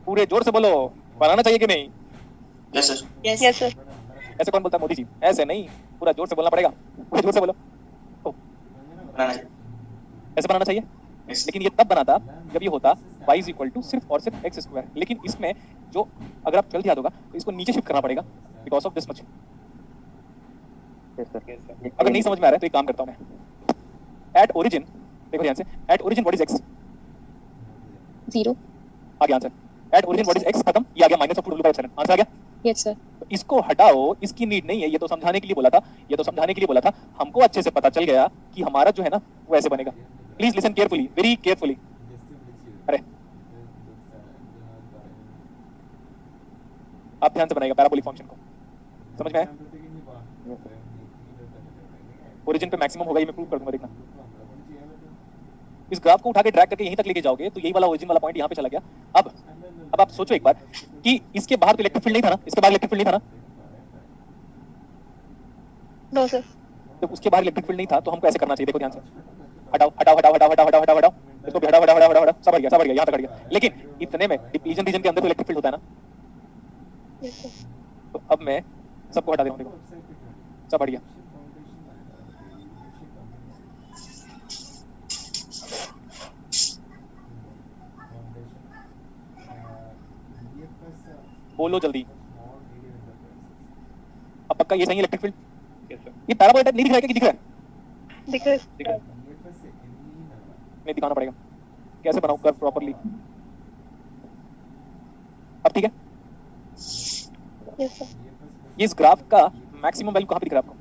पूरे जोर से बोलो, बनाना चाहिए कि नहीं? Yes sir. Yes sir. ऐसे कौन बोलता है? मोदी जी। ऐसे नहीं, पूरा जोर से बोलना पड़ेगा, पूरे जोर से बोलो। बनाना चाहिए। ऐसे बनाना चाहिए। यस। लेकिन ये तब बना था जब ये होता y इज इक्वल टू सिर्फ और सिर्फ x स्क्वायर। लेकिन इसमें जो अगर आप ट्वेल्थ याद होगा तो इसको नीचे शिफ्ट करना पड़ेगा बिकॉज ऑफ दिस मच। अगर नहीं समझ में आ रहा है तो एक काम करता हूं मैं। एट ओरिजिन, देखो ध्यान से, at origin what is x? 0। आ गया answer. At origin what is x खत्म, ये आ गया minus of 2 by epsilon. Answer आ गया। Yes sir. तो इसको हटाओ, इसकी नीड नहीं है, ये तो समझाने के लिए बोला था, ये तो समझाने के लिए बोला था। हमको अच्छे से पता चल गया कि हमारा जो है ना वो ऐसे बनेगा। Please listen carefully, very carefully. अरे आप ध्यान से बनाइएगा पैराबोलिक फंक्शन को, समझ में आया? ओरिजिन पे मैक्सिमम होगा, ये मैं प्रूव कर दूंगा, देखना। इस ग्राफ को उठा के ड्रैग करके यहीं तक लेके जाओगे तो यही वाला ओरिजिन वाला पॉइंट यहाँ पे चला गया। अब आप सोचो एक बार कि इसके बाहर तो इलेक्ट्रिक फील्ड नहीं था ना, इसके बाहर इलेक्ट्रिक फील्ड नहीं था ना, नो सर। तो उसके बाहर इलेक्ट्रिक फील्ड नहीं था तो हमको ऐसे करना चाहिए। देखो ध्यान से, हटाओ हटाओ हटाओ हटाओ हटाओ हटाओ हटाओ हटाओ, इसको भी हटाओ हटाओ हटाओ हटाओ, सब हट गया, सब हट गया, यहाँ तक हट गया। लेकिन इतने में डिप्लीजन रीजन के अंदर तो इलेक्ट्रिक फील्ड होता है ना। Yes sir. तो अब मैं सबको हटा दे रहा हूँ, देखो सब हट गया। बोलो जल्दी। अब पक्का ये सही है इलेक्ट्रिक फील्ड? ये पैराबोला टाइप नहीं दिख रहा है क्या, कि दिख रहा है? दिख रहा है। नहीं दिखाना पड़ेगा, कैसे बनाऊं कर्व प्रॉपर्ली। अब ठीक है। Yes sir. ये इस ग्राफ का मैक्सिमम वैल्यू कहां पे दिख रहा है आपको?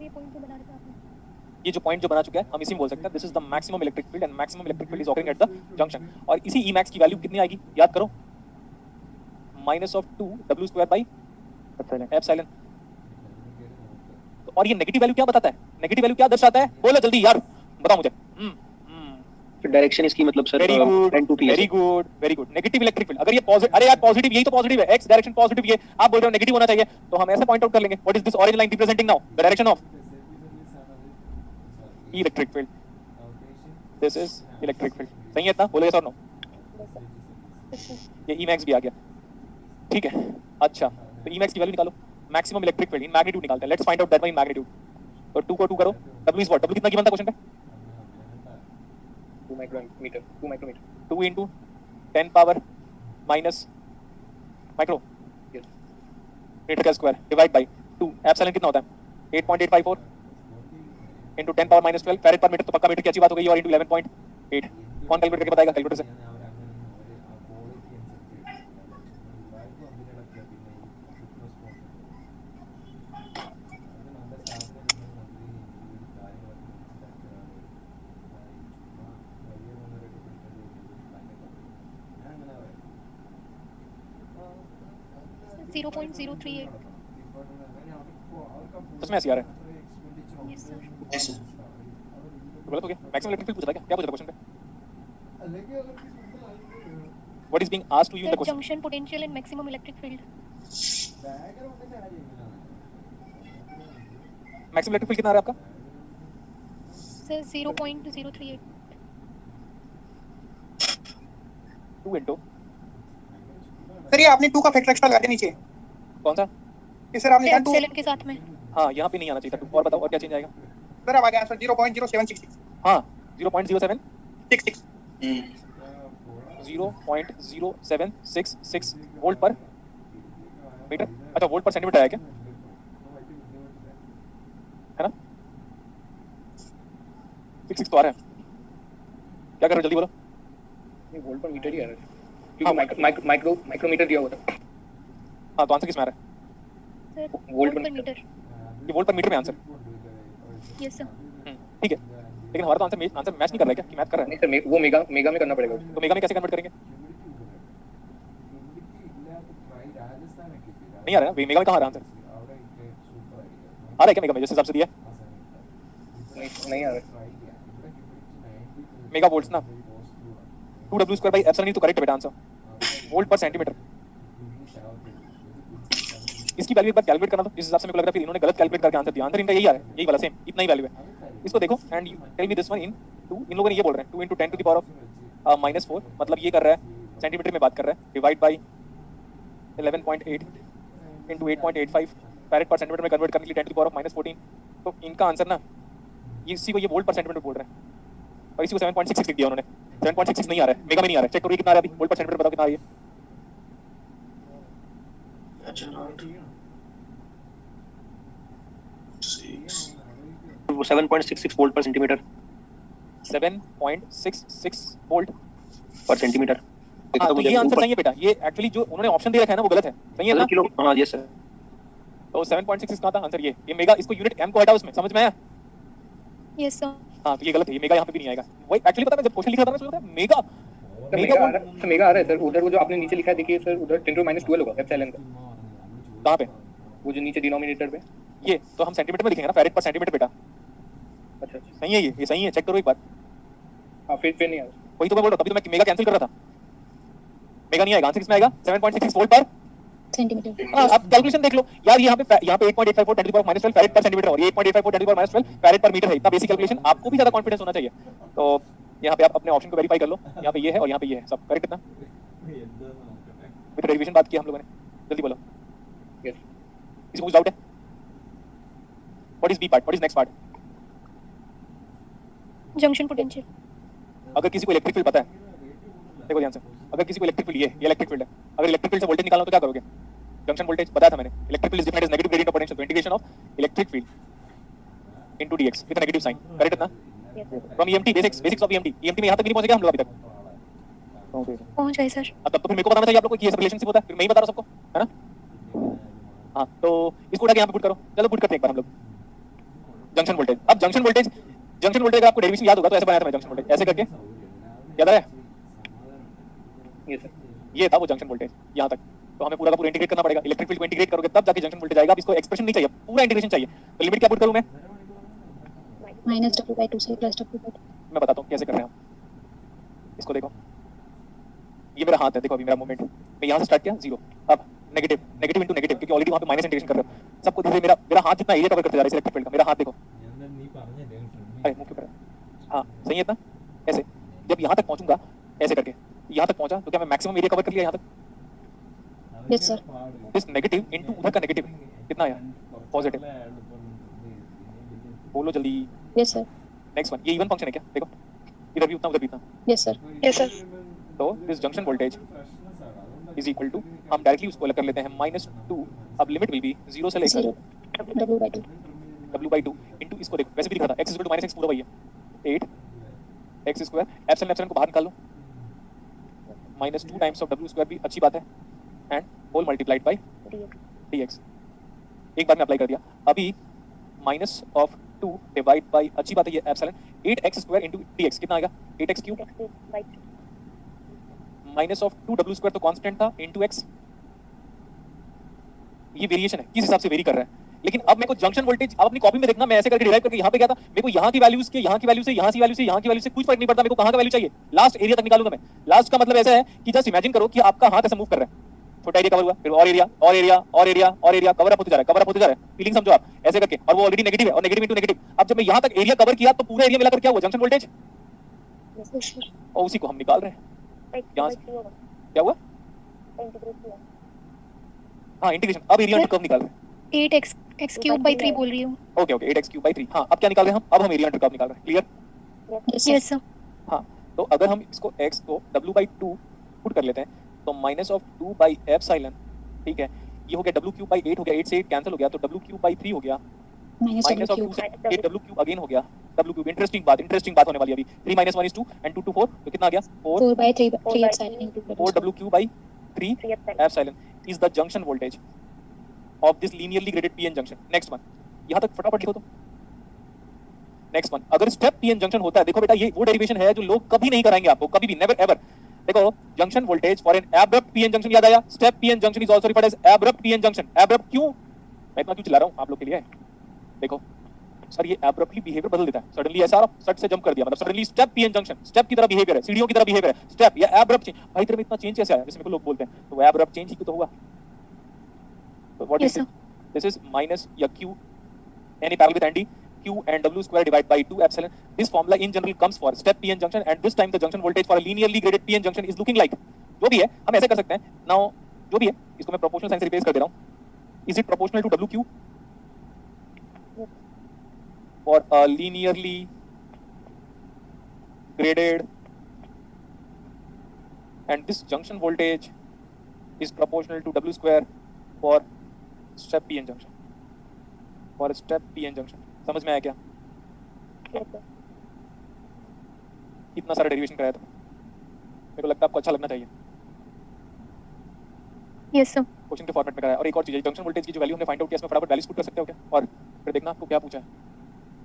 ये पॉइंट जो बना रखा आपने, ये जो पॉइंट जो बना चुका है हम इसी में बोल सकते हैं this is the maximum electric field and maximum electric field is occurring at the junction. और इसी ई मैक्स की वैल्यू कितनी आएगी याद करो, minus of 2 w square by epsilon. और ये नेगेटिव वैल्यू क्या बताता है? नेगेटिव वैल्यू क्या दर्शाता है? बोलो जल्दी यार, बताओ मुझे। डायरेक्शन इसकी मतलब sir very good, very good, very good. Negative electric field, अगर ये पॉजिटिव, अरे यार पॉजिटिव, यही तो पॉजिटिव है, एक्स डायरेक्शन पॉजिटिव, ये आप बोल रहे हो नेगेटिव होना चाहिए, तो हम ऐसे पॉइंट आउट कर लेंगे what is this orange line representing now? The direction of electric field. This is electric field. सही है इतना? बोलो यस और नो। ये ई मैक्स भी आ गया, ठीक है। अच्छा तो ई मैक्स की वैल्यू निकालो, maximum electric field in magnitude निकालते हैं। Let's find out that in magnitude. तो 2 को 2 करो, w इज व्हाट? w कितना गिवन था क्वेश्चन पे? 2 micrometre 2 into 10 power minus micrometre का स्क्वायर डिवाइड बाय 2। एप्सिलॉन कितना होता है? 8.854 into 10 power minus 12 farad per metre. तो पक्का मीटर की अच्छी बात हो गई। और into 11.8 कौन कैलकुलेट करके बताएगा? कैलकुलेटर से। जीरो 0.038। उसमें ऐसे आ रहा है। Yes sir. Yes sir. तो गलत हो गया। मैक्सिमम इलेक्ट्रिक फील्ड पूछा था क्या? क्या पूछा था क्वेश्चन पे? What is being asked to you in the question? Junction potential and maximum electric field. Maximum electric field कितना आ रहा है आपका? सर 0.038। 2 into सर ये आपने 2 का फैक्टर एक्स्ट्रा लगा दिया नीचे। कौन सा? ये सर आपने कहा 2। एप्सिलॉन के साथ में। हाँ यहाँ पे नहीं आना चाहिए था 2। और बताओ और क्या चेंज आएगा? सर अब आ गया आंसर 0.0766। हाँ 0.0766 हम्म। 0.0766 वोल्ट पर मीटर। अच्छा वोल्ट पर सेंटीमीटर आया क्या? है ना? 66 तो आ रहा है। क्या कर रहे हो जल्दी बोलो। ये वोल्ट पर मीटर ही आ रहा है हाँ, क्योंकि माइक्रोमीटर दिया हुआ था। हाँ तो आंसर किस में आ रहा है? सर वोल्ट वोल्ट पर पर मीटर। ये वोल्ट पर मीटर में आंसर। Yes sir. ठीक है, लेकिन हमारा तो आंसर मैच नहीं कर रहा है क्या? कि मैच कर रहा है? नहीं सर वो मेगा में करना पड़ेगा। तो मेगा में कैसे कन्वर्ट करेंगे? नहीं आ रहा है ना मेगा में। कहाँ आ रहा है आंसर? आ रहा है क्या मेगा में जिस हिसाब से दिया? नहीं आ रहा। मेगा वोल्ट्स ना, 2w स्क्वायर बाई एप्सिलॉन। तो करेक्ट है बेटा आंसर। वोल्ट पर सेंटीमीटर। इसकी वैल्यू एक बार कैलकुलेट करना। तो जिस हिसाब से मेरे को लग रहा है फिर इन्होंने गलत कैलकुलेट करके आंसर दिया। आंसर इनका यही आ रहा है, यही वाला सेम, इतना ही वैल्यू है। इसको देखो and tell me this one in 2। इन लोगों ने ये बोल रहे हैं 2 into 10 to the power of -4 मतलब ये कर रहा है सेंटीमीटर में बात कर रहा है, डिवाइड बाई 11.8 इंटू 8.85 फैरेड पर सेंटीमीटर में कन्वर्ट करने के लिए 10 टू पावर ऑफ -14। तो इनका आंसर ना इसी को ये वोल्ट पर सेंटीमीटर बोल रहे हैं और इसी को 7.66 लिख दिया उन्होंने। 7.66 नहीं आ रहा है, मेगा में नहीं आ रहा है, चेक करो ये कितना आ रहा है अभी, वोल्ट पर सेंटीमीटर बताओ कितना आ रही है। अच्छा राइट 7.66 वोल्ट पर सेंटीमीटर 7.66 वोल्ट पर सेंटीमीटर। हाँ, तो ये आंसर सही है बेटा, ये एक्चुअली जो उन्होंने ऑप्शन दे रखा है ना वो गलत है, सही है ना? किलो, हाँ यस सर। तो 7.66 कहाँ था आंसर? ये मेगा, इसको यूनिट एम को हटाओ उसमें, समझ में आया? Yes sir. हाँ तो ये गलत है, ये मेगा यहाँ पे भी नहीं आएगा। वही एक्चुअली पता है, मैं जब क्वेश्चन लिख रहा था मैं सोच रहा था मेगा सर मेगा आ रहा है सर, उधर वो जो आपने नीचे लिखा है देखिए सर, उधर 10⁻12 होगा एप्सिलॉन का, कहाँ पे? वो जो नीचे डिनोमिनेटर पे। ये तो हम सेंटीमीटर में लिखेंगे ना, फैरेड पर सेंटीमीटर बेटा। अच्छा सही है ये सही है, चेक करो एक बार। हाँ फिर नहीं आ रहा। वही तो मैं बोल रहा हूँ, तभी तो मैं मेगा कैंसिल कर रहा था। मेगा नहीं आएगा, आंसर किसमें आएगा? 7.66 वोल्ट पर सेंटीमीटर। हाँ, आप कैलकुलेशन देख लो यार, यहाँ पे 8.854 10 टू पावर -12 फैरेड पर सेंटीमीटर और ये 8.854 10 to power -12 farad per metre है। इतना बेसिक कैलकुलेशन आपको भी ज्यादा कॉन्फिडेंस होना चाहिए। तो यहाँ पे आप अपने ऑप्शन को वेरीफाई कर लो, यहाँ पे ये है और यहाँ पे ये है, सब करेक्ट इतना विद डेरिवेशन बात की हम लोगों ने। जल्दी बोलो, यस किसी को कुछ डाउट है? What is B part, what is next part? Junction potential. अगर किसी को इलेक्ट्रिक फील्ड पता है, देखो ध्यान से, अगर किसी को इलेक्ट्रिक फील्ड ये इलेक्ट्रिक फील्ड है, अगर इलेक्ट्रिक फील्ड से वोल्टेज निकालना हो तो क्या करोगे? जंक्शन वोल्टेज बताया था मैंने, electric field is defined as negative gradient of potential, तो integration of electric field into dx with negative sign, correct इतना? From EMT basics of EMT में यहां तक भी नहीं पहुंचे क्या हम लोग अभी तक? पहुंच गए सर। तब तो फिर मेरे को बताना चाहिए आप लोगों को कि ये सब रिलेशनशिप होता है, फिर मैं ही बता रहा हूं सबको, है ना? हां तो इसको उठा के यहां पे पुट करो, चलो पुट करते हैं एक बार हम लोग जंक्शन वोल्टेज। अब जंक्शन वोल्टेज अगर आपको डेरिवेशन याद होगा तो ऐसे बनाया था मैं जंक्शन वोल्टेज, ऐसे करके याद आ रहा है? ये सर ये था वो जंक्शन वोल्टेज यहाँ तक। तो हमें पूरा का पूरा इंटीग्रेट करना पड़ेगा, इलेक्ट्रिक फील्ड को इंटीग्रेट करोगे तब जाके जंक्शन वोल्टेज आएगा। अब इसको एक्सप्रेशन नहीं चाहिए, पूरा इंटीग्रेशन चाहिए। तो लिमिट क्या पुट करूं मैं? -w/2 से +w/2। मैं बताता हूँ कैसे कर रहे हैं हम। इसको देखो, ये मेरा हाथ है, देखो अभी मेरा मूवमेंट, मैं यहाँ से स्टार्ट किया 0, अब नेगेटिव इंटू नेगेटिव, क्योंकि ऑलरेडी वहाँ पे माइनस इंटीग्रेशन कर रहे हो। सबको धीरे मेरा हाथ कितना एरिया कवर करते जा रहा है इलेक्ट्रिक फील्ड का, मेरा हाथ देखो, अरे मुंह क्यों कर रहा है? हाँ सही है इतना, ऐसे जब यहाँ तक पहुँचूंगा ऐसे करके, यहाँ तक पहुँचा तो क्या मैं मैक्सिमम एरिया कवर कर लिया यहाँ तक? Yes sir. This negative into उधर का नेगेटिव कितना आया? पॉजिटिव। बोलो जल्दी। Yes sir. नेक्स्ट वन, ये इवन फंक्शन है क्या? देखो इधर भी उतना उधर भी उतना। Yes sir. Yes sir. तो this junction voltage is equal to, हम डायरेक्टली उसको अलग कर लेते हैं, -2, अब लिमिट विल बी 0 से लेकर w/2 w/2 इनटू इसको देखो, वैसे भी दिखा था x = -x पूरा वही है 8x², एप्सिलॉन को बाहर निकाल लो, -2 टाइम्स ऑफ w² भी अच्छी बात है, and whole multiplied by dx। एक बार में अप्लाई कर दिया। अभी -2 डिवाइड बाय, अच्छी बात है ये एप्सिलॉन, 8x² इनटू dx कितना आएगा? 8x³ -2w² तो कांस्टेंट था इनटू x, ये वेरिएशन है, किस हिसाब से वेरी कर रहा है। लेकिन अब मेरे को जंक्शन वोल्टेज, अब अपनी कॉपी में देखना, मैं ऐसे करके डिराइव करके यहाँ पे गया था, मेरे को यहाँ की वैल्यूज के, यहाँ की वैल्यू से, यहाँ की वैल्यू से, यहाँ की वैल्यू से कुछ फर्क नहीं पड़ता, मेरे को कहाँ का वैल्यू चाहिए, लास्ट एरिया तक निकालूंगा मैं। लास्ट का मतलब ऐसा है कि जस्ट इमेजिन करो कि आपका हाथ ऐसे मूव कर रहा है, छोटा एरिया कवर हुआ, फिर और एरिया और एरिया और एरिया और एरिया कवर अप होते जा रहा है, कवर अप होते जा रहा है, फीलिंग समझो आप ऐसे करके, और वो ऑलरेडी नेगेटिव है और नेगेटिव इनटू नेगेटिव। अब जब मैं यहाँ तक एरिया कवर किया तो पूरा एरिया मिलाकर क्या हुआ? जंक्शन वोल्टेज, और उसी को हम निकाल रहे हैं। यहाँ क्या हुआ? हाँ इंटीग्रेशन, अब एरिया अंडर कर्व निकाल रहे हैं। 8x³/3 बोल रही हूँ। ओके 8x³/3, हाँ अब क्या निकाल रहे हैं हम? अब हम एरिया अंडर कर्व निकाल रहे हैं, क्लियर? Yes sir. हाँ तो अगर हम इसको x को w/2 पुट कर लेते हैं तो -2/एप्सिलॉन, ठीक है, ये हो गया w³/8 हो गया, 8 से 8 कैंसिल हो गया, तो w³/3 हो गया, -2 से 8 w³ अगेन हो गया w³। इंटरेस्टिंग बात होने वाली है अभी। 3 - 1 is 2 and 2 to 4, तो कितना आ गया? 4/3 epsilon 4w³/3 epsilon is the junction voltage of this linearly graded p-n junction. Next one, यहाँ तक फटाफट लिखो तो। नेक्स्ट वन, अगर स्टेप पीएन जंक्शन होता है, देखो बेटा ये वो डेरिवेशन है जो लोग कभी नहीं कराएंगे आपको, कभी भी, नेवर एवर। देखो junction voltage for an abrupt PN junction याद आया? Step PN junction is also referred as abrupt PN junction. Abrupt क्यों? मैं इतना क्यों चिल्ला रहा हूं आप लोग के लिए? देखो सर ये एब्रप्टली बिहेवियर बदल देता है, सडनली ऐसा सट से जंप कर दिया, मतलब suddenly step PN junction, step की तरह बिहेवियर है, सीढ़ियों की तरह बिहेवियर है, स्टेप या एब्रप्ट चेंज। भाई तेरे में इतना चेंज कैसे आया, जैसे मेरे को लोग बोलते हैं, तो वो एब्रप्ट चेंज ही तो हुआ। तो what is this is minus या Q, any parallel with anti, Q and W square divided by 2 epsilon. This formula in general comes for step PN junction and this time the junction voltage for a linearly graded PN junction is looking like. जो भी है हम ऐसे कर सकते हैं. Now जो भी है इसको मैं प्रोपोर्शनल साइन से रिप्लेस कर दे रहा हूँ. Is it proportional to WQ? For a linearly graded and this junction voltage is proportional to W square for step PN junction. For step PN junction. समझ में आया क्या? इतना सारा डेरिवेशन कराया था. मेरे को लगता है आपको अच्छा लगना चाहिए. Yes sir. क्वेश्चन के फॉर्मेट में कराया. और एक और चीज है, जंक्शन वोल्टेज की जो वैल्यू हमने फाइंड आउट किया इसमें फटाफट वैल्यूज पुट कर सकते हो क्या? और फिर देखना आपको क्या पूछा है.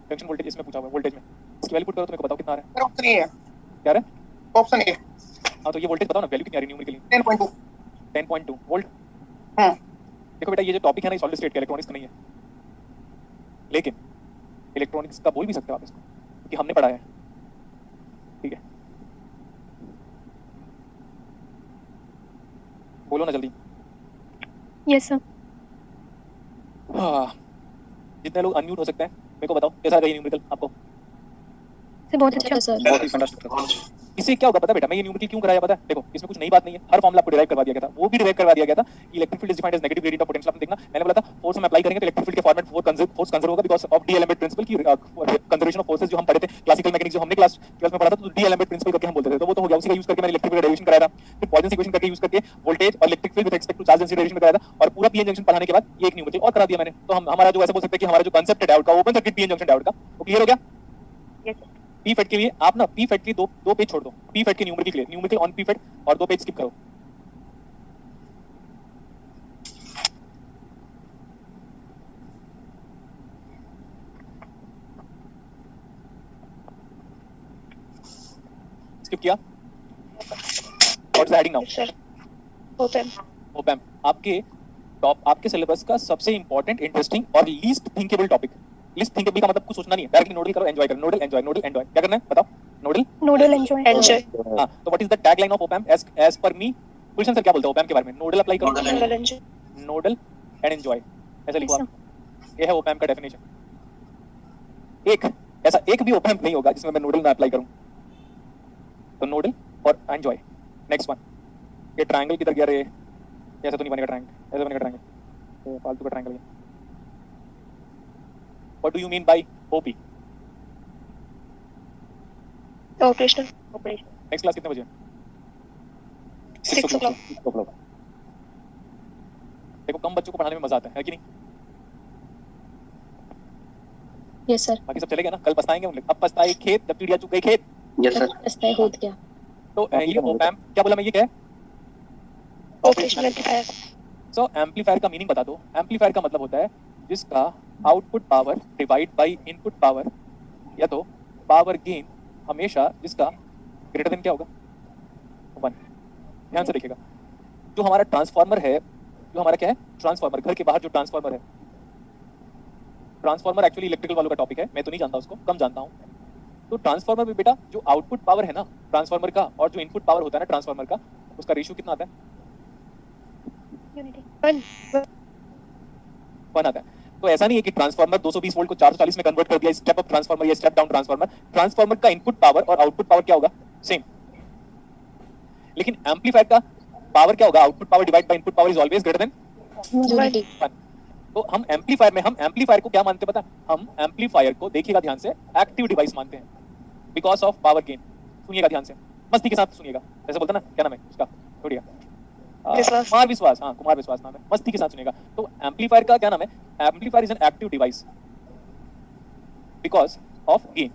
जंक्शन वोल्टेज इसमें पूछा हुआ है, वोल्टेज में इसकी वैल्यू पुट करो तो मेरे को बताओ कितना आ रहा है. सर ऑप्शन ए है. क्या आ रहा है? Option A. हाँ तो ये वोल्टेज बताओ ना, वैल्यू कितनी आ रही है न्यूमेरिकली? 10.2. 10.2 वोल्ट. हाँ. देखो बेटा ये जो टॉपिक है ना ये सॉलिड स्टेट का इलेक्ट्रॉनिक्स का नहीं है, लेकिन इलेक्ट्रॉनिक्स का बोल भी सकते हो आप इसको क्योंकि हमने पढ़ा है. ठीक है बोलो ना जल्दी. Yes sir. हाँ जितने लोग अनम्यूट हो सकते हैं मेरे को बताओ कैसा लगा ये न्यूमेरिकल आपको? सर बहुत अच्छा सर. बहुत ही फंटास्टिक. इससे क्या होगा पता है बेटा, मैं ये न्यूमेरिकल क्यों कराया पता है? देखो इसमें कुछ नई बात नहीं है, हर फॉर्मूला आपको डिराइव करवा दिया गया था. वो भी डिराइव करवा दिया गया था कि electric field is defined as negative gradient of potential. आपने देखना मैंने बोला था फोर्स हम अप्लाई करेंगे तो इलेक्ट्रिक फील्ड के फॉर्मेट फोर्स कंजर्व होगा बिकॉज़ ऑफ डीएलएमएट प्रिंसिपल की कंजर्वेशन ऑफ फोर्सेस जो हम पढ़े थे क्लासिकल मैकेनिक्स जो हमने क्लास 12 में पढ़ा था, तो डीएलएमएट प्रिंसिपल करके हम बोलते थे. तो वो तो हो गया, उसी का यूज करके मैंने इलेक्ट्रिक फील्ड डेरिवेशन कराया था. फिर पॉइसन इक्वेशन करके यूज करके वोल्टेज और electric field with respect to charge density derivation कराया था. और पूरा पीएन जंक्शन पढ़ाने के बाद ये एक न्यूमेरिकल और करा दिया मैंने. तो हम हमारा जो ऐसे बोल सकते हैं कि हमारा जो कांसेप्ट है डायोड का, open circuit PN junction diode का, वो क्लियर हो गया. पी फेट के लिए आप ना पी फेट के दो पेज छोड़ दो. पी फेट के numerical clear, numerical on P FET और 2 पेज स्किप करो. स्किप किया. What's adding now? Sir. Open. Op amp आपके सिलेबस का सबसे इंपॉर्टेंट, इंटरेस्टिंग और least thinkable topic. Least thinkable का मतलब कुछ सोचना नहीं है, डायरेक्टली नोडल करो, एंजॉय करो. Nodal enjoy, nodal enjoy. क्या करना है बताओ? Nodal Nodal enjoy. हां तो what is the tagline of op amp as पर मी? गुलशन सर क्या बोलते हैं ओपैम्प के बारे में? नोडल अप्लाई करो, Nodal enjoy. Nodal and enjoy. ऐसा लिखो Yes, आप. ये है ओपैम्प का डेफिनेशन. एक ऐसा एक भी ओपैम्प नहीं होगा जिसमें मैं नोडल ना अप्लाई करूं. तो नोडल और एंजॉय. नेक्स्ट वन, ये ट्रायंगल किधर गया रे? ऐसा तो नहीं बनेगा ट्रायंगल, ऐसा बनेगा ट्रायंगल. ये फालतू का ट्रायंगल है. What do you mean by OP? Operational. Next class कितने बजे? 6 o'clock. देखो कम बच्चों को पढ़ाने में मजा आता है कि नहीं? Yes sir. बाकी सब चले गए ना, कल पछताएंगे हम लोग. अब पछताए खेत जब चिड़िया चुग गई खेत. Yes sir. रास्ता होत गया. तो ये ओपैम्प क्या बोला मैं, ये क्या है? Operational amplifier. सो एम्पलीफायर का मीनिंग बता दो. एम्पलीफायर का मतलब होता है जिसका output power divide by input power, या तो पावर गेन हमेशा जिसका ग्रेटर देन क्या होगा? 1. ध्यान से देखिएगा, जो हमारा ट्रांसफार्मर है, जो हमारा क्या है ट्रांसफार्मर, घर के बाहर जो ट्रांसफार्मर है, ट्रांसफार्मर एक्चुअली इलेक्ट्रिकल वालों का टॉपिक है, मैं तो नहीं जानता उसको, कम जानता हूँ. तो ट्रांसफार्मर में बेटा जो आउटपुट पावर है ना ट्रांसफार्मर का और जो इनपुट पावर होता है ना ट्रांसफार्मर का, उसका रेशियो कितना आता है? Unity. 1 आता है. तो ऐसा नहीं है कि ट्रांसफार्मर 220 वोल्ट को 440 में कन्वर्ट कर दिया, स्टेप अप ट्रांसफार्मर या स्टेप डाउन ट्रांसफार्मर. ट्रांसफार्मर का इनपुट पावर और आउटपुट पावर क्या होगा? सेम. लेकिन एम्पलीफायर का पावर क्या होगा? Output power divide by input power is always greater than Unity. 1. तो हम एम्पलीफायर को क्या मानते हैं पता है? हम एम्पलीफायर को देखिएगा ध्यान से एक्टिव डिवाइस मानते हैं बिकॉज ऑफ पावर गेन. सुनिएगा ध्यान से, मस्ती के साथ सुनिएगा. जैसे बोलते हैं ना, क्या नाम है उसका? छोड़िएगा. विश्वास. कुमार विश्वास. हाँ कुमार विश्वास नाम है. मस्ती के साथ सुनिएगा. तो एम्पलीफायर का क्या नाम है? Amplifier is an active device because of gain.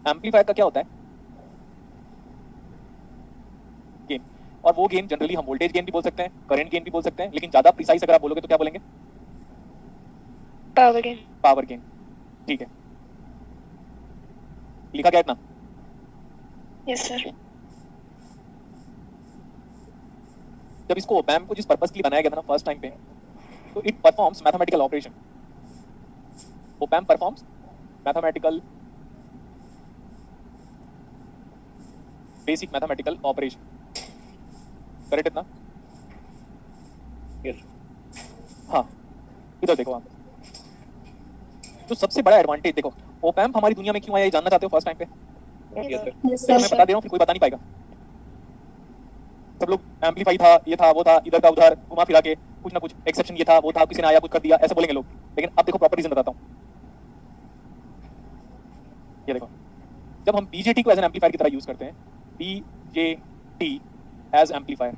Amplifier का क्या होता है? गेन. और वो गेन जनरली हम वोल्टेज गेन भी बोल सकते हैं, करंट गेन भी बोल सकते हैं, लेकिन ज्यादा प्रिसाइज अगर आप बोलोगे तो क्या बोलेंगे? Power gain. Power gain. ठीक है, लिखा क्या इतना? Yes sir. जब इसको ओपैम्प को जिस पर्पस के लिए बनाया गया था ना फर्स्ट टाइम पे, तो it performs mathematical operation. Op-amp performs mathematical, basic mathematical operation. Correct इतना? यस. हाँ इधर देखो आप. जो सबसे बड़ा एडवांटेज देखो, ओप एम्प हमारी दुनिया में क्यों आया ये जानना चाहते हो फर्स्ट टाइम पे? Yes, sir. Yes, मैं बता दे रहा हूँ, फिर कोई बता नहीं पाएगा। सब लोग एम्पलीफाई था, ये था, वो था, इधर का उधर घुमा फिरा के कुछ ना कुछ एक्सेप्शन ये था, वो था, किसी ने आया कुछ कर दिया, ऐसे बोलेंगे लोग। लेकिन अब देखो प्रॉपर रीजन बताता हूँ। ये देखो, जब हम बीजेटी को एज एन एम्पलीफायर की तरह यूज करते हैं, बीजेटी एज एम्पलीफायर,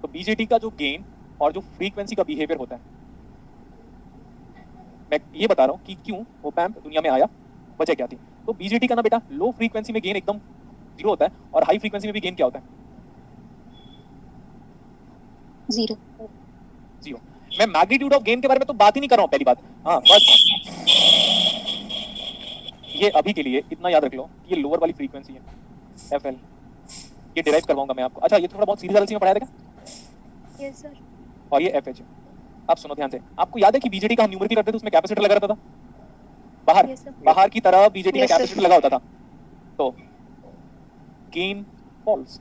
तो बीजेटी का जो गेन और जो फ्रीक्वेंसी का बिहेवियर होता है, मैं ये बता रहा हूँ कि क्यों ओप एम्प दुनिया में आया, वजह क्या थी। तो बीजेटी का ना बेटा, लो फ्रीक्वेंसी में गेन एकदम जीरो होता है और हाई फ्रीक्वेंसी में भी गेन क्या होता है? जीरो। जीरो। मैं मैग्नीट्यूड ऑफ गेन के बारे में तो बात ही नहीं कर रहा हूँ, पहली बात। हाँ बस ये अभी के लिए इतना याद रख लो, ये लोअर वाली फ्रीक्वेंसी है, एफएल। ये डिराइव करवाऊंगा मैं आपको। अच्छा, ये थोड़ा बहुत सीधी सरल सी में पढ़ाया देगा। Yes sir. और ये एफएच है। अब सुनो ध्यान से, आपको याद है कि बीजेटी का हम न्यूमेरिकल करते थे, उसमें कैपेसिटर लगा रहता था बाहर। Yes, sir. बाहर की तरफ बीजेटी में Yes, sir. कैपेसिटर लगा होता था। तो गेन फॉल्स,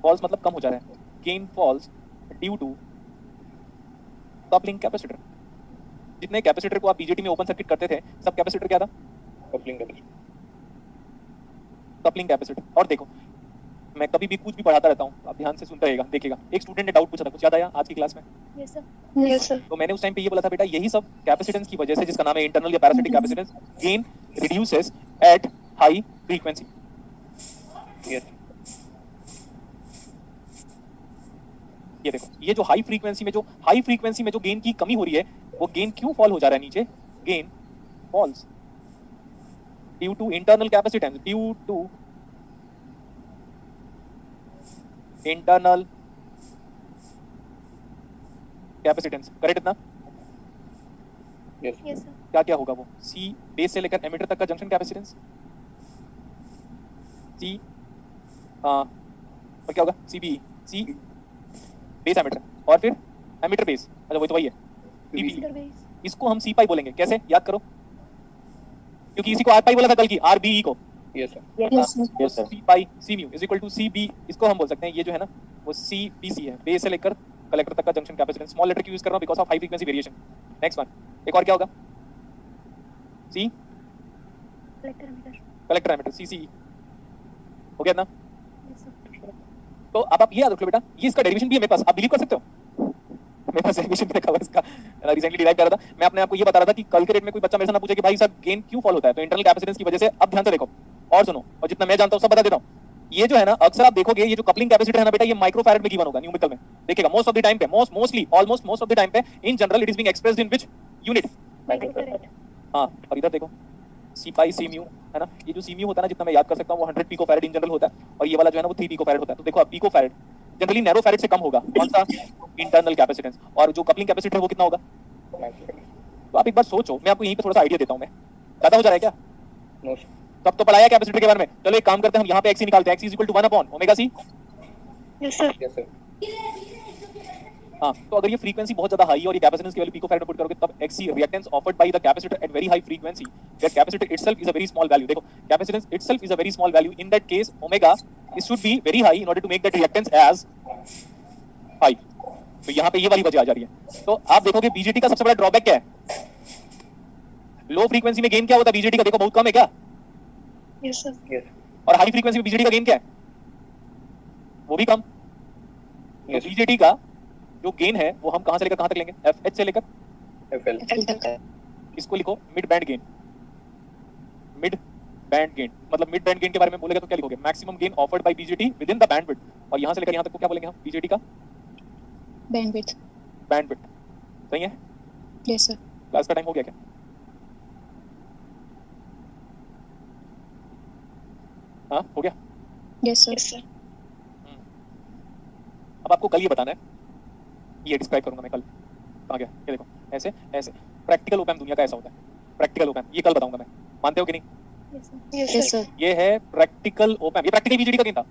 फॉल्स मतलब कम हो जा रहा है, gain falls due to coupling capacitor. जितने कैपेसिटर को आप बीजेटी में ओपन सर्किट करते थे, सब कैपेसिटर क्या था? Coupling capacitor. Coupling capacitor. और देखो, मैं कभी भी कुछ भी पढ़ाता रहता हूँ, आप ध्यान से सुनते रहिएगा, देखिएगा। एक स्टूडेंट ने डाउट पूछा था, कुछ याद आया आज की क्लास में? Yes sir. Yes sir. तो मैंने उस टाइम पे ये बोला था, बेटा यही सब कैपेसिटेंस की वजह से, जिसका नाम है इंटरनल या parasitic capacitance, gain reduces at high frequency. Yes. ये देखो, ये जो हाई फ्रीक्वेंसी में जो गेन की कमी हो रही है, वो गेन क्यों फॉल हो जा रहा है नीचे? Gain falls due to internal capacitance, due to internal capacitance. Correct इतना? Yes. Yes sir. क्या क्या होगा वो? सी बेस से लेकर एमीटर तक का जंक्शन कैपेसिटेंस, सी और क्या होगा? सीबी, सी बेस एमीटर, और फिर एमीटर बेस। अच्छा वही तो वही है, सीबी। इसको हम सी पाई बोलेंगे। कैसे? याद करो, क्योंकि इसी को आर पाई बोला था कल की, आर बी को। Yes, sir. Yes sir. तो C pi C mu is equal to C B, इसको हम बोल सकते हैं, ये जो है ना वो सी बी सी है, बेस से लेकर कलेक्टर तक का जंक्शन कैपेसिटेंस। स्मॉल लेटर क्यों यूज कर रहा हूं? Because of high frequency variation. Next one, एक और क्या होगा? सी कलेक्टर एमीटर। कलेक्टर एमीटर, सी सी हो गया ना? Yes sir. तो अब आप ये याद रखो बेटा, ये इसका डेरिवेशन भी है मेरे पास, आप बिलीव कर सकते हो? मेरे पास डेरिवेशन लिखा हुआ है इसका, रिसेंटली डिराइव कर रहा था। मैं अपने आपको ये बता रहा था कि कल के डेट में कोई बच्चा मेरे से ना पूछे कि भाई साहब गेन क्यों फॉल होता है, तो इंटरनल कैपेसिटेंस की वजह से। अब ध्यान से देखो और सुनो, और जितना मैं जानता हूं सब बता देता हूं। ये जो है ना, अक्सर आप देखोगे ये जो कपलिंग कैपेसिटर है ना बेटा, ये माइक्रोफैरड में गिवन होगा न्यूमेरिकल में। देखिएगा मोस्ट ऑफ द टाइम पे, mostly almost most of the time पे, in general it is being expressed in which unit? Microfarad. हां, और इधर देखो सी पाई सी म्यू है ना, ये जो सी म्यू होता है ना, जितना मैं याद कर सकता हूं वो 100 पिकोफैरड इन जनरल होता है, और ये वाला जो है ना वो 3 पिकोफैरड होता है। तो देखो अब पिकोफैरड जनरली नैरो फैरड से कम होगा। कौन सा? Internal capacitance. और जो कपलिंग कैपेसिटर है वो कितना होगा? तो आप एक बार सोचो, मैं आपको यहीं पे थोड़ा सा आइडिया देता हूं। मैं ज्यादा हो जा रहा है क्या? No, sir. तब तो पढ़ाया कैपेसिटर के बारे में। चलो एक काम करते हैं, हम यहाँ पे एक्सी निकालते हैं, X C is equal to 1 upon omega C. Yes sir. Yes, sir. हाँ, तो अगर ये फ्रीक्वेंसी बहुत ज्यादा हाई है और ये कैपेसिटेंस की वैल्यू पिकोफैरड में पुट करोगे, तब XC reactance offered by the capacitor at very high frequency, where capacitor itself is a very small value. देखो, capacitance itself is a very small value, in that case omega it should be very high in order to make that reactance as high. तो यहाँ पे ये वाली वजह आ जा रही है। तो आप देखोगे बीजेटी का सबसे बड़ा ड्रॉबैक क्या है? लो फ्रीक्वेंसी में गेन क्या होता है बीजेटी का? देखो बहुत कम है क्या? Yes sir. Yes. और हाई फ्रीक्वेंसी में बीजेटी का गेन क्या है? वो भी कम। Yes. बीजेटी का जो गेन है वो हम कहां से लेकर कहां तक लेंगे? एफएच से लेकर FL. एफएल तक। इसको लिखो mid band gain. Mid band gain मतलब मिड बैंड गेन के बारे में बोलेगा तो क्या लिखोगे? Maximum gain offered by BJT with in the bandwidth. और यहां से लेकर यहां तक को क्या बोलेंगे हम? बीजेटी का बैंडविड्थ। बैंडविड्थ। सही है? Yes sir. क्लास का टाइम हो गया क्या? हाँ हो गया। Yes sir. Yes sir. अब आपको कल ये बताना है, ये डिस्क्राइब करूंगा मैं कल। कहाँ गया? ये देखो, ऐसे ऐसे प्रैक्टिकल ओपैम्प दुनिया का ऐसा होता है। प्रैक्टिकल ओपैम्प ये कल बताऊंगा मैं, मानते हो कि नहीं? Yes sir. ये है प्रैक्टिकल ओपैम्प। ये प्रैक्टिकल बीजेटी का गेन था।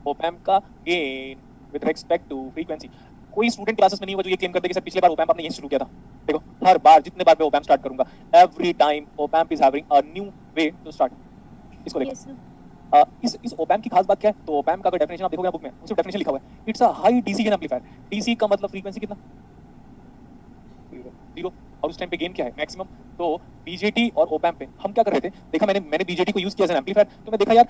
ओपैम्प का gain with respect to frequency. कोई स्टूडेंट क्लासेस में नहीं होगा जो ये क्लेम कर दे कि सर पिछले बार ओपैम्प आपने यही शुरू किया था। देखो हर बार जितने बार मैं ओपैम्प स्टार्ट करूंगा, every time op amp is having a new way to start. इसको देखो, यस सर। इस ओपैम्प की खास बात क्या है? तो ओपैम्प का अगर डेफिनेशन आप देखोगे बुक में, उसमें डेफिनेशन लिखा हुआ है, it's a high DC gain amplifier. DC का मतलब फ्रीक्वेंसी कितना? 0। और उस टाइम पे गेन क्या है? मैक्सिमम। तो बीजेटी और ओपैम्प पे हम क्या कर रहे थे, देखा मैंने बीजेटी को यूज किया एज एन एम्पलीफायर, तो मैं देखा यार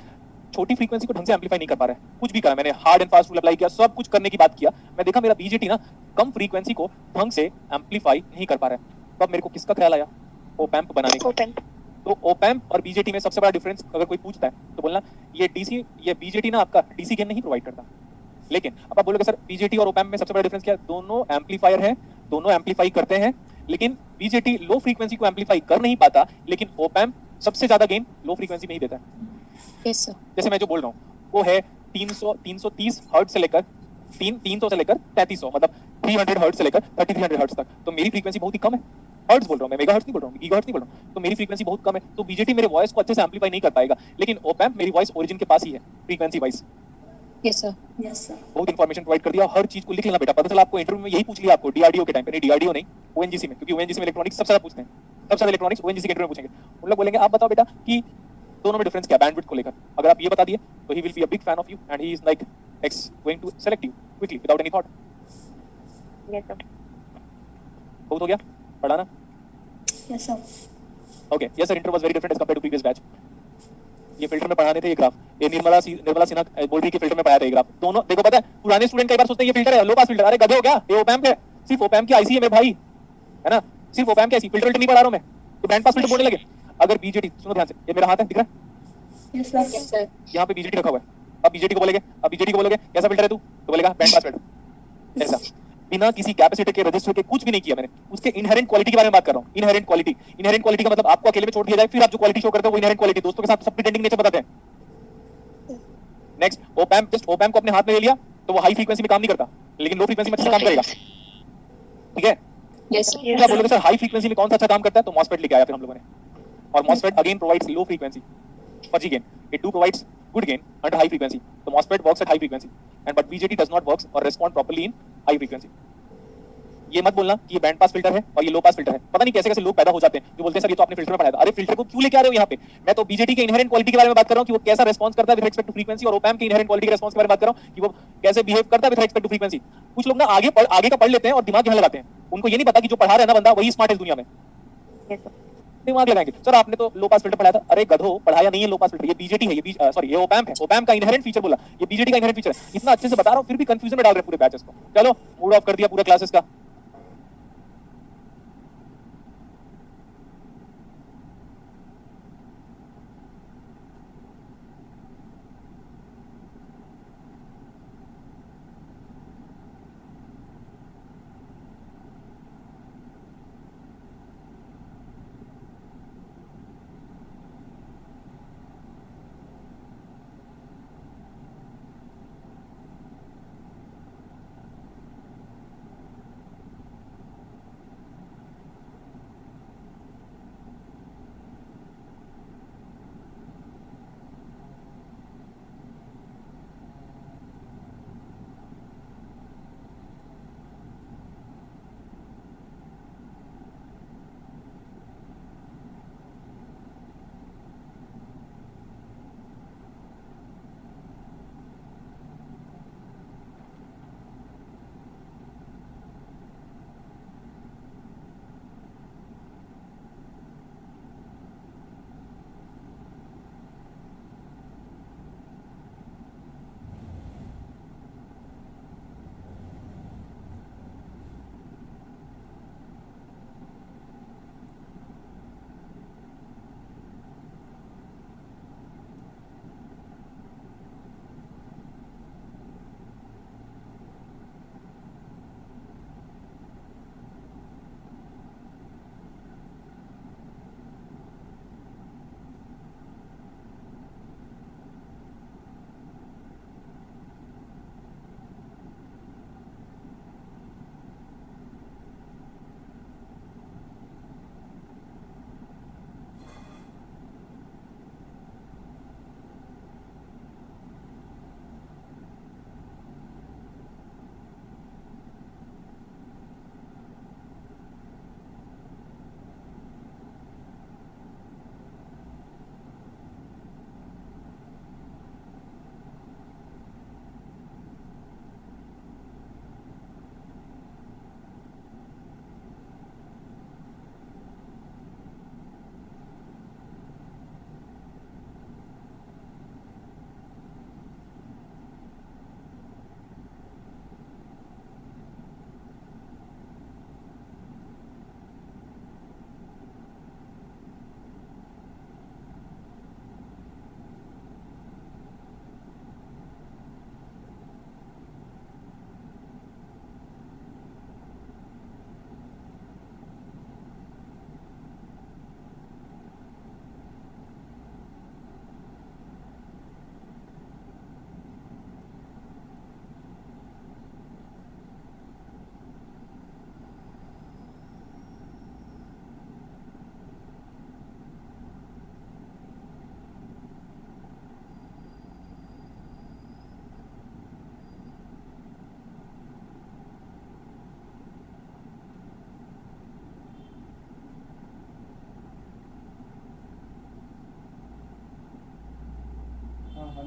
छोटी फ्रीक्वेंसी को ढंग से एम्पलीफाई नहीं कर पा रहा है। कुछ भी करा मैंने, hard and fast rule apply किया, सब कुछ करने की बात किया, मैं देखा मेरा बीजेटी ना कम फ्रीक्वेंसी को ढंग से एम्पलीफाई नहीं कर पा रहा है। तब मेरे को किसका ख्याल आया? ओपैम्प बनाने का। तो ओपैम्प और बीजेटी में सबसे बड़ा डिफरेंस अगर कोई पूछता है तो बोलना ये बीजेटी ना आपका डीसी गेन नहीं प्रोवाइड करता। लेकिन अब आप बोलोगे सर बीजेटी और ओपैम्प में सबसे बड़ा डिफरेंस क्या है? दोनों एम्पलीफायर है, दोनों एम्पलीफाई करते हैं, लेकिन बीजेटी लो फ्रीक्वेंसी को एम्पलीफाई कर नहीं पाता, लेकिन ओपैम्प सबसे ज्यादा गेन लो फ्रीक्वेंसी में ही देता है। Yes, sir. जैसे मैं जो बोल रहा हूँ वो है 330 हर्ट्ज से लेकर 300 से लेकर 3300, मतलब 300 हर्ट्ज से लेकर 3300 हर्ट्ज तक। तो मेरी फ्रीक्वेंसी बहुत ही कम है। हर्ट्ज बोल रहा हूँ मैं, मेगाहर्ट्ज नहीं बोल रहा हूँ, गीगाहर्ट्ज नहीं बोल रहा हूँ। तो मेरी फ्रीक्वेंसी बहुत कम है, तो बीजेटी मेरे वॉइस को अच्छे से एम्पलीफाई नहीं कर पाएगा, लेकिन ओपैम्प मेरी वॉइस ओरिजिन के पास ही है फ्रीक्वेंसी वाइज। Yes, sir. बहुत इन्फॉर्मेशन प्रोवाइड कर दिया, हर चीज को लिख लेना बेटा। पता चला आपको इंटरव्यू में यही पूछ लिया आपको डीआरडीओ के टाइम पे, नहीं डीआरडीओ नहीं, ओएनजीसी में, क्योंकि ओएनजीसी में इलेक्ट्रॉनिक्स सबसे ज्यादा पूछते हैं, सबसे ज्यादा इलेक्ट्रॉनिक्स ओएनजीसी के इंटरव्यू में पूछेंगे। उन लोग बोलेंगे आप बताओ बेटा कि दोनों में डिफरेंस क्या है बैंडविड्थ को लेकर। अगर आप ये बता दिए तो he will be a big fan of you and he is like X going to select you quickly without any thought. Yes, sir. बहुत हो गया पढ़ाना? Yes, sir. Okay yes sir, inter was very different as compare to previous batch. ये filter में पढ़ाने थे ये graph, ये निर्मला सिन्हा बोल रही कि फिल्टर में पढ़ाया था ये ग्राफ। दोनों देखो, पता है पुराने स्टूडेंट कई बार सोचते हैं ये फिल्टर है, लो पास फिल्टर। अरे गधे हो क्या, ये ओपैम्प है, सिर्फ ओपैम्प की आईसी है मेरे भाई, है ना, सिर्फ ओपैम्प की आईसी, फिल्टर नहीं पढ़ा रहा हूं मैं, तो बैंड पास फिल्टर बोलने लगे। अगर बीजेटी, सुनो ध्यान से, ये मेरा हाथ है, दिख रहा है? Yes, sir. Yes, sir. यहाँ पे बीजेटी रखा हुआ है। अब बीजेटी को बोलोगे कैसा फिल्टर है तू, तो बोलेगा बैंड पास फिल्टर। ऐसा बिना किसी कैपेसिटर के, रजिस्टर के, कुछ भी नहीं किया मैंने, उसके इनहेरेंट क्वालिटी के बारे में बात कर रहा हूँ। इनहेरेंट क्वालिटी का मतलब आपको अकेले में छोड़ दिया जाए, फिर आप जो क्वालिटी शो करते हो वो इनहेरेंट क्वालिटी, दोस्तों के साथ सब प्रिटेंडिंग नेचर बताते हैं। नेक्स्ट, ओपैम्प, जस्ट ओपैम्प को अपने हाथ में ले लिया तो वो हाई फ्रीक्वेंसी में काम नहीं करता, लेकिन लो फ्रीक्वेंसी में अच्छा काम करेगा। ठीक है? Yes, sir. क्या बोलोगे सर हाई फ्रीक्वेंसी में कौन सा अच्छा काम करता है? तो मॉसफेट लेके आया फिर हम लोगों ने, और MOSFET again provides low frequency fuzzy gain. It do provides good gain under high frequency. The MOSFET works at high frequency, and but BJT does not works or respond properly in high frequency. ये मत बोलना कि ये band pass filter है और ये लो pass filter है। पता नहीं कैसे कैसे लोग पैदा हो जाते हैं जो बोलते हैं सर ये तो आपने फिल्टर में पढ़ाया था। अरे फिल्टर को क्यों लेके आ रहे हो यहाँ पे? मैं तो बीजेटी के इनहेरेंट क्वालिटी के बारे में बात कर रहा हूँ कि वो कैसा रेस्पॉन्स करता है विद रिस्पेक्ट टू फ्रीक्वेंसी, और ओपैम्प के इनहेरेंट क्वालिटी के रेस्पॉन्स के बारे में बात कर रहा हूँ कि वो कैसे बिहेव करता है विद रिस्पेक्ट टू फ्रीक्वेंसी। कुछ लोग ना आगे का पढ़ लेते हैं और दिमाग यहाँ लगाते हैं, उनको ये नहीं पता कि जो पढ़ा रहा है ना बंदा वही स्मार्ट है दुनिया में। दिमाग लगाएंगे सर आपने तो लो पास फिल्टर पढ़ाया था। अरे गधो, पढ़ाया नहीं है लो पास फिल्टर, ये बीजेटी है, ये सॉरी ये ओपैम्प है। ओपैम्प का इनहेरेंट फीचर बोला, ये बीजेटी का इनहेरेंट फीचर है। इतना अच्छे से बता रहा हूँ फिर भी कंफ्यूजन में डाल रहे पूरे बैचेस को। चलो मूड ऑफ कर दिया पूरे क्लासेस का।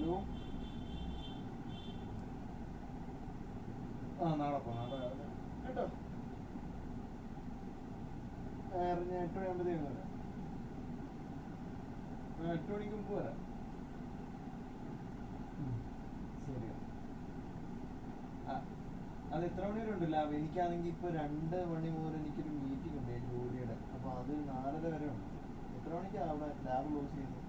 ഹലോ ആ നാളെ പോകാം കേട്ടോ. ഞാൻ 8 മണിയാകുമ്പോഴത്തേക്കും വരാം. 8 മണിക്ക് മുമ്പ് വരാം. ശരി. അത് എത്ര മണി വരെ ഉണ്ട് ലാബ്? എനിക്കാണെങ്കിൽ ഇപ്പോൾ 2 മണി മുതൽ എനിക്കൊരു മീറ്റിംഗ് ഉണ്ട് ജോലിയുടെ. അപ്പോൾ അത് 4:30 വരെ ഉണ്ട്. എത്ര മണിക്കാണ് അവിടെ ലാബ് ക്ലോസ് ചെയ്യുന്നത്?